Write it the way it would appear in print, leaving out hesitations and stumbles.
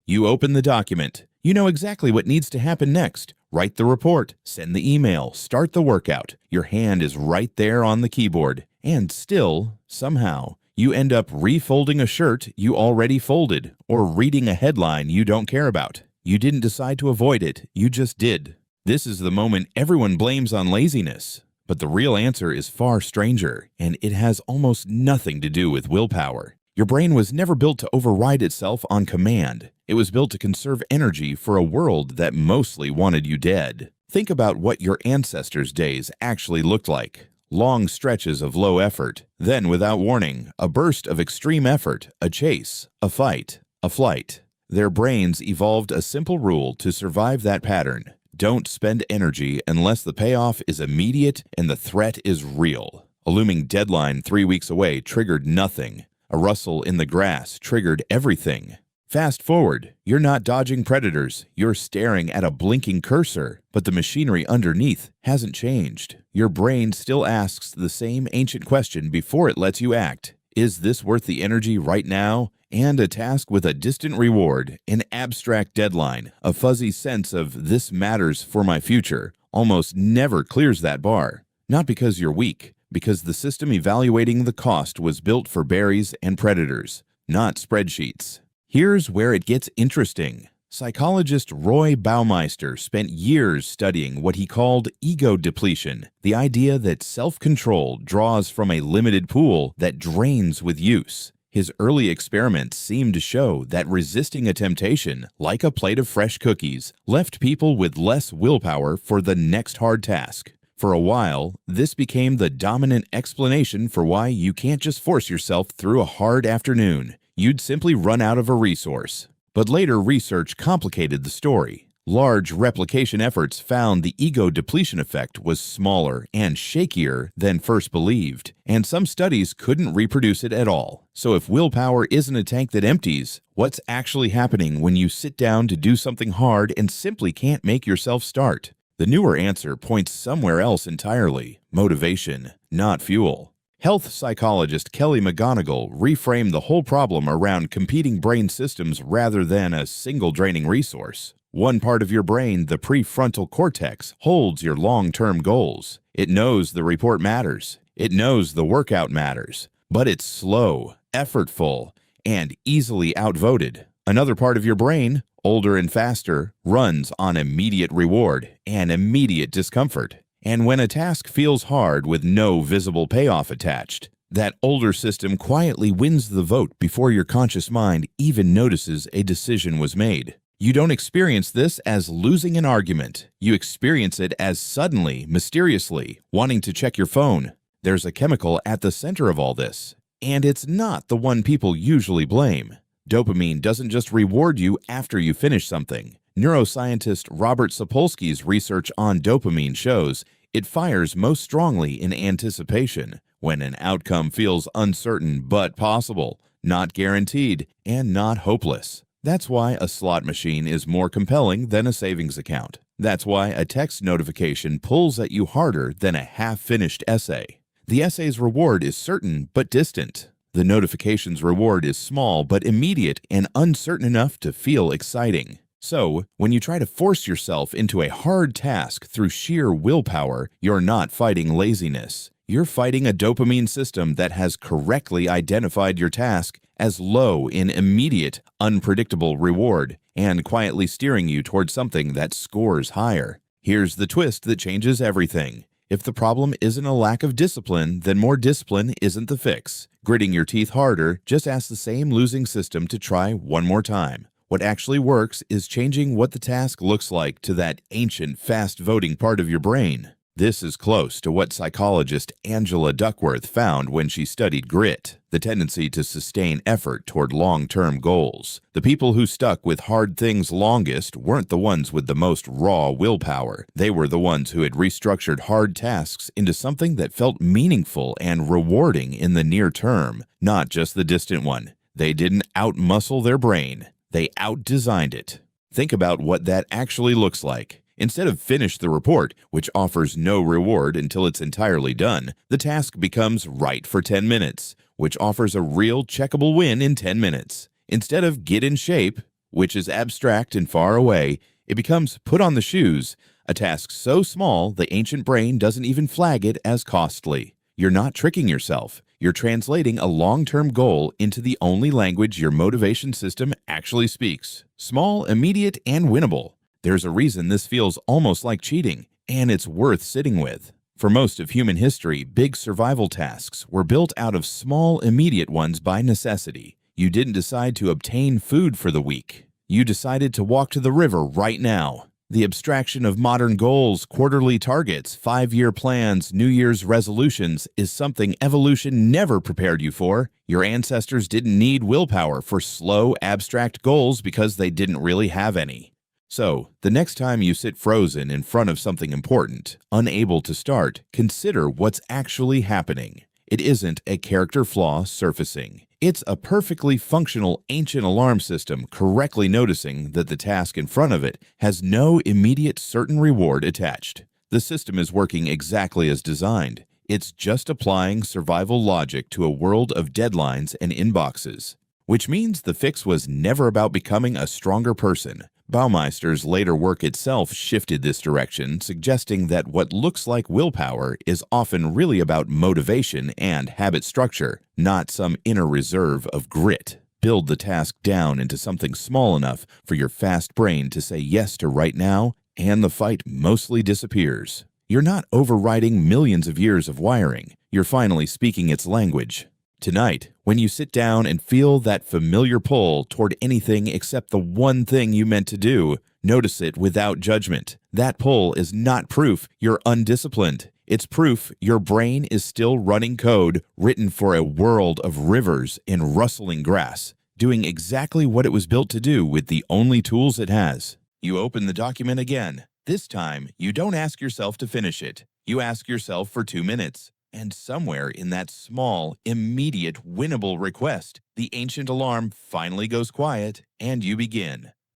You open the document. You know exactly what needs to happen next. Write the report, send the email, start the workout. Your hand is right there on the keyboard. And still, somehow, you end up refolding a shirt you already folded or reading a headline you don't care about. You didn't decide to avoid it, you just did. This is the moment everyone blames on laziness. But the real answer is far stranger, and it has almost nothing to do with willpower. Your brain was never built to override itself on command. It was built to conserve energy for a world that mostly wanted you dead. Think about what your ancestors' days actually looked like. Long stretches of low effort, then without warning, a burst of extreme effort, a chase, a fight, a flight. Their brains evolved a simple rule to survive that pattern. Don't spend energy unless the payoff is immediate and the threat is real. A looming deadline 3 weeks away triggered nothing. A rustle in the grass triggered everything. Fast forward, you're not dodging predators, you're staring at a blinking cursor, but the machinery underneath hasn't changed. Your brain still asks the same ancient question before it lets you act. Is this worth the energy right now? And a task with a distant reward, an abstract deadline, a fuzzy sense of this matters for my future, almost never clears that bar. Not because you're weak, because the system evaluating the cost was built for berries and predators, not spreadsheets. Here's where it gets interesting. Psychologist Roy Baumeister spent years studying what he called ego depletion, the idea that self-control draws from a limited pool that drains with use. His early experiments seemed to show that resisting a temptation, like a plate of fresh cookies, left people with less willpower for the next hard task. For a while, this became the dominant explanation for why you can't just force yourself through a hard afternoon. You'd simply run out of a resource. But later research complicated the story. Large replication efforts found the ego depletion effect was smaller and shakier than first believed, and some studies couldn't reproduce it at all. So if willpower isn't a tank that empties, what's actually happening when you sit down to do something hard and simply can't make yourself start? The newer answer points somewhere else entirely: motivation, not fuel. Health psychologist Kelly McGonigal reframed the whole problem around competing brain systems rather than a single draining resource. One part of your brain, the prefrontal cortex, holds your long-term goals. It knows the report matters. It knows the workout matters. But it's slow, effortful, and easily outvoted. Another part of your brain, older and faster, runs on immediate reward and immediate discomfort. And when a task feels hard with no visible payoff attached, that older system quietly wins the vote before your conscious mind even notices a decision was made. You don't experience this as losing an argument. You experience it as suddenly, mysteriously, wanting to check your phone. There's a chemical at the center of all this, and it's not the one people usually blame. Dopamine doesn't just reward you after you finish something. Neuroscientist Robert Sapolsky's research on dopamine shows it fires most strongly in anticipation, when an outcome feels uncertain but possible, not guaranteed, and not hopeless. That's why a slot machine is more compelling than a savings account. That's why a text notification pulls at you harder than a half-finished essay. The essay's reward is certain but distant. The notification's reward is small but immediate and uncertain enough to feel exciting. So, when you try to force yourself into a hard task through sheer willpower, you're not fighting laziness. You're fighting a dopamine system that has correctly identified your task as low in immediate, unpredictable reward and quietly steering you towards something that scores higher. Here's the twist that changes everything. If the problem isn't a lack of discipline, then more discipline isn't the fix. Gritting your teeth harder, just ask the same losing system to try one more time. What actually works is changing what the task looks like to that ancient, fast-voting part of your brain. This is close to what psychologist Angela Duckworth found when she studied grit, the tendency to sustain effort toward long-term goals. The people who stuck with hard things longest weren't the ones with the most raw willpower. They were the ones who had restructured hard tasks into something that felt meaningful and rewarding in the near term, not just the distant one. They didn't outmuscle their brain. They outdesigned it. Think about what that actually looks like. Instead of finish the report, which offers no reward until it's entirely done, the task becomes write for 10 minutes, which offers a real checkable win in 10 minutes. Instead of get in shape, which is abstract and far away, it becomes put on the shoes, a task so small the ancient brain doesn't even flag it as costly. You're not tricking yourself. You're translating a long-term goal into the only language your motivation system actually speaks. Small, immediate, and winnable. There's a reason this feels almost like cheating, and it's worth sitting with. For most of human history, big survival tasks were built out of small, immediate ones by necessity. You didn't decide to obtain food for the week. You decided to walk to the river right now. The abstraction of modern goals, quarterly targets, 5-year plans, New Year's resolutions is something evolution never prepared you for. Your ancestors didn't need willpower for slow, abstract goals because they didn't really have any. So, the next time you sit frozen in front of something important, unable to start, consider what's actually happening. It isn't a character flaw surfacing. It's a perfectly functional ancient alarm system correctly noticing that the task in front of it has no immediate certain reward attached. The system is working exactly as designed. It's just applying survival logic to a world of deadlines and inboxes, which means the fix was never about becoming a stronger person. Baumeister's later work itself shifted this direction, suggesting that what looks like willpower is often really about motivation and habit structure, not some inner reserve of grit. Build the task down into something small enough for your fast brain to say yes to right now, and the fight mostly disappears. You're not overriding millions of years of wiring. You're finally speaking its language. Tonight, when you sit down and feel that familiar pull toward anything except the one thing you meant to do, notice it without judgment. That pull is not proof you're undisciplined. It's proof your brain is still running code written for a world of rivers and rustling grass, doing exactly what it was built to do with the only tools it has. You open the document again. This time, you don't ask yourself to finish it. You ask yourself for 2 minutes. And somewhere in that small, immediate, winnable request, the ancient alarm finally goes quiet, and you begin.